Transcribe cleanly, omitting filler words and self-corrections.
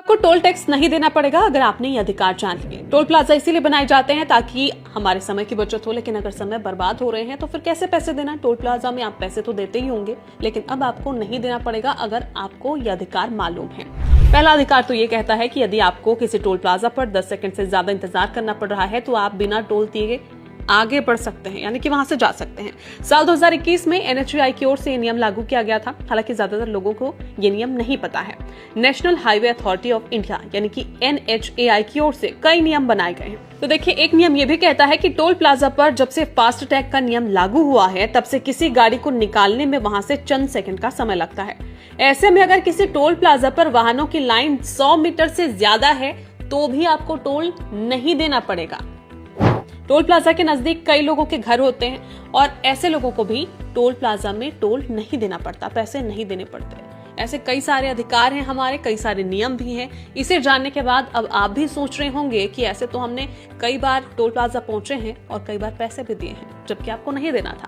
को toll tax नहीं देना पड़ेगा अगर आपने ये अधिकार जान लिए। टोल प्लाजा इसीलिए बनाए जाते हैं ताकि हमारे समय की बचत हो, लेकिन अगर समय बर्बाद हो रहे हैं तो फिर कैसे पैसे देना। टोल प्लाजा में आप पैसे तो देते ही होंगे, लेकिन अब आपको नहीं देना पड़ेगा अगर आपको यह अधिकार मालूम है। पहला अधिकार तो ये कहता है कि यदि आपको किसी टोल प्लाजा पर 10 सेकंड से ज्यादा इंतजार करना पड़ रहा है तो आप बिना टोल दिए आगे बढ़ सकते हैं, यानी कि वहां से जा सकते हैं। साल 2021 में एनएचएआई की ओर से ये नियम लागू किया गया था। हालांकि ज्यादातर लोगों को ये नियम नहीं पता है। National highway authority of India यानी कि एनएचएआई की ओर से कई नियम बनाए गए हैं। तो देखिए, एक नियम ये भी कहता है कि टोल प्लाजा पर जब से फास्ट टैग का नियम लागू हुआ है तब से किसी गाड़ी को निकालने में वहां से चंद सेकंड का समय लगता है। ऐसे में अगर किसी टोल प्लाजा पर वाहनों की लाइन 100 मीटर से ज्यादा है तो भी आपको टोल नहीं देना पड़ेगा। टोल प्लाजा के नजदीक कई लोगों के घर होते हैं और ऐसे लोगों को भी टोल प्लाजा में टोल नहीं देना पड़ता, पैसे नहीं देने पड़ते। ऐसे कई सारे अधिकार हैं हमारे, कई सारे नियम भी हैं। इसे जानने के बाद अब आप भी सोच रहे होंगे कि ऐसे तो हमने कई बार टोल प्लाजा पहुंचे हैं और कई बार पैसे भी दिए हैं, जबकि आपको नहीं देना था।